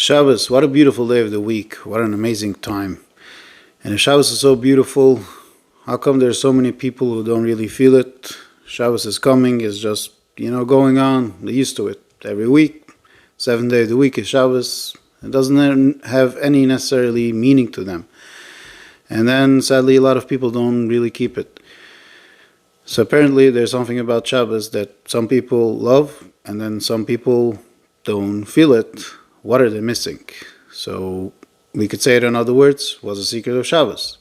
Shabbos, what a beautiful day of the week. What an amazing time. And if Shabbos is so beautiful, how come there's so many people who don't really feel it? Shabbos is coming, is just, going on. They're used to it. Every week, 7 days of the week is Shabbos. It doesn't have any necessarily meaning to them. And then, sadly, a lot of people don't really keep it. So apparently there's something about Shabbos that some people love, and then some people don't feel it. What are they missing? So we could say it in other words, what's the secret of Shabbos?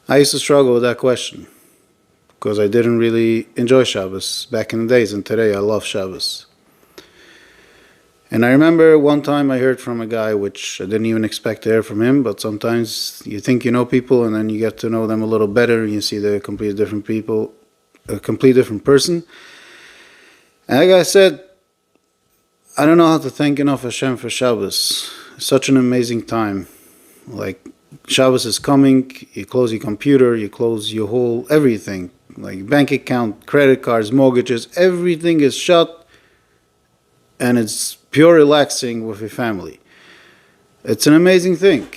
I used to struggle with that question because I didn't really enjoy Shabbos back in the days, and today I love Shabbos. And I remember one time I heard from a guy, which I didn't even expect to hear from him, but sometimes you think you know people and then you get to know them a little better and you see they're completely different people, a completely different person. And that guy said, I don't know how to thank enough Hashem for Shabbos. It's such an amazing time. Like, Shabbos is coming, you close your computer, you close your whole everything. Like bank account, credit cards, mortgages, everything is shut and it's pure relaxing with your family. It's an amazing thing.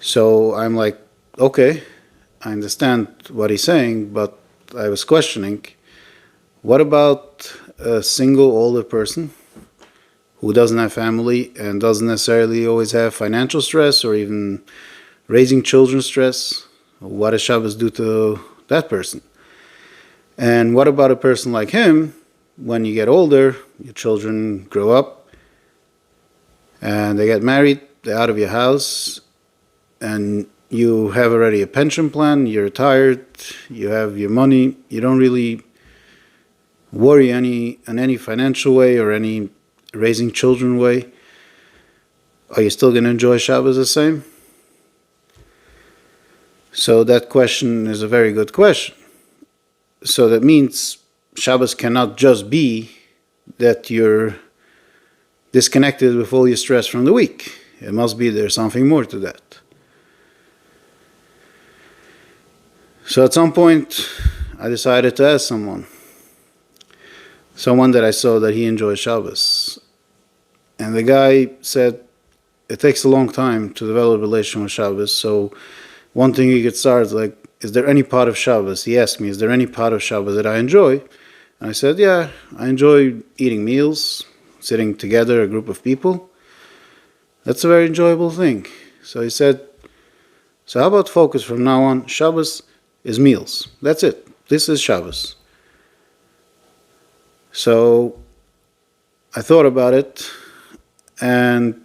So I'm like, okay, I understand what he's saying, but I was questioning, what about a single older person who doesn't have family and doesn't necessarily always have financial stress or even raising children stress? What does Shabbos do to that person? And what about a person like him? When you get older, your children grow up and they get married, they're out of your house, and you have already a pension plan, you're retired, you have your money, you don't really worry in any financial way or any raising children way. Are you still going to enjoy Shabbos the same? So that question is a very good question. So that means Shabbos cannot just be that you're disconnected with all your stress from the week. It must be there's something more to that. So at some point, I decided to ask someone that I saw that he enjoys Shabbos. And the guy said, it takes a long time to develop a relation with Shabbos. So one thing you could start is like, is there any part of Shabbos? He asked me, is there any part of Shabbos that I enjoy? And I said, yeah, I enjoy eating meals, sitting together, a group of people. That's a very enjoyable thing. So he said, so how about focus from now on? Shabbos is meals. That's it. This is Shabbos. So I thought about it and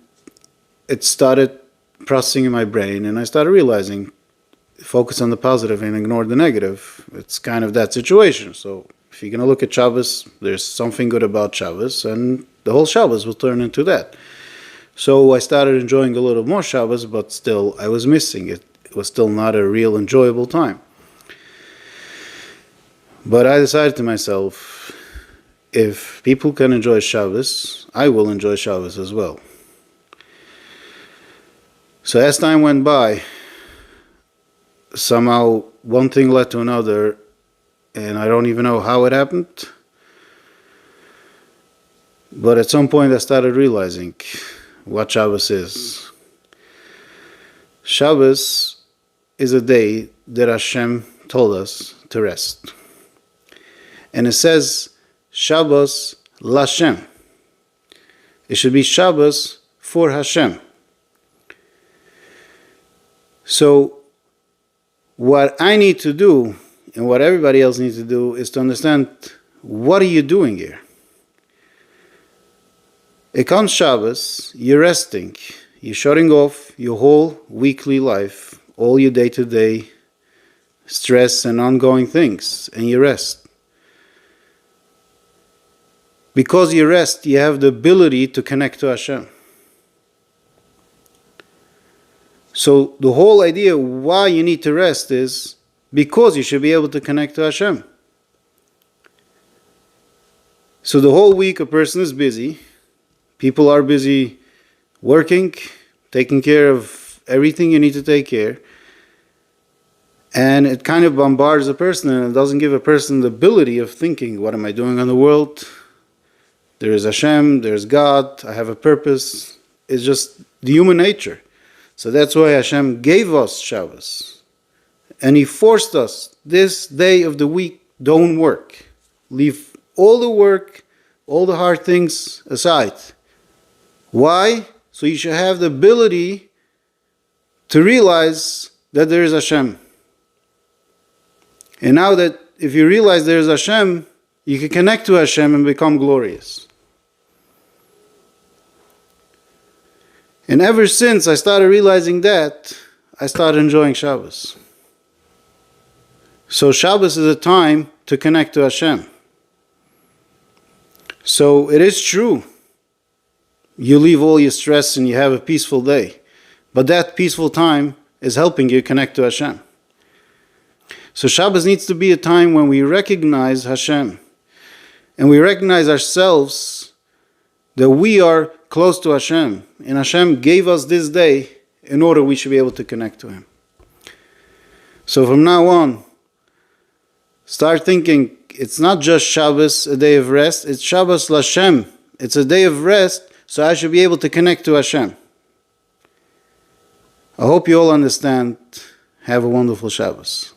it started processing in my brain, and I started realizing, focus on the positive and ignore the negative. It's kind of that situation. So if you're going to look at Shabbos, there's something good about Shabbos, and the whole Shabbos will turn into that. So I started enjoying a little more Shabbos, but still I was missing it. It was still not a real enjoyable time. But I decided to myself, if people can enjoy Shabbos, I will enjoy Shabbos as well. So as time went by, somehow one thing led to another, and I don't even know how it happened. But at some point I started realizing what Shabbos is. Shabbos is a day that Hashem told us to rest. And it says, Shabbos Lashem. It should be Shabbos for Hashem. So what I need to do, and what everybody else needs to do, is to understand, what are you doing here? It comes Shabbos, you're resting, you're shutting off your whole weekly life, all your day-to-day stress and ongoing things, and you rest. Because you rest, you have the ability to connect to Hashem. So the whole idea why you need to rest is because you should be able to connect to Hashem. So the whole week a person is busy. People are busy working, taking care of everything you need to take care. And it kind of bombards a person, and it doesn't give a person the ability of thinking, what am I doing in the world? There is Hashem, there's God, I have a purpose. It's just the human nature. So that's why Hashem gave us Shabbos. And He forced us, this day of the week, don't work. Leave all the work, all the hard things aside. Why? So you should have the ability to realize that there is Hashem. And now that if you realize there is Hashem, you can connect to Hashem and become glorious. And ever since I started realizing that, I started enjoying Shabbos. So Shabbos is a time to connect to Hashem. So it is true. You leave all your stress and you have a peaceful day. But that peaceful time is helping you connect to Hashem. So Shabbos needs to be a time when we recognize Hashem. And we recognize ourselves that we are close to Hashem. And Hashem gave us this day in order we should be able to connect to Him. So from now on, start thinking, it's not just Shabbos, a day of rest, it's Shabbos L'Hashem. It's a day of rest, so I should be able to connect to Hashem. I hope you all understand. Have a wonderful Shabbos.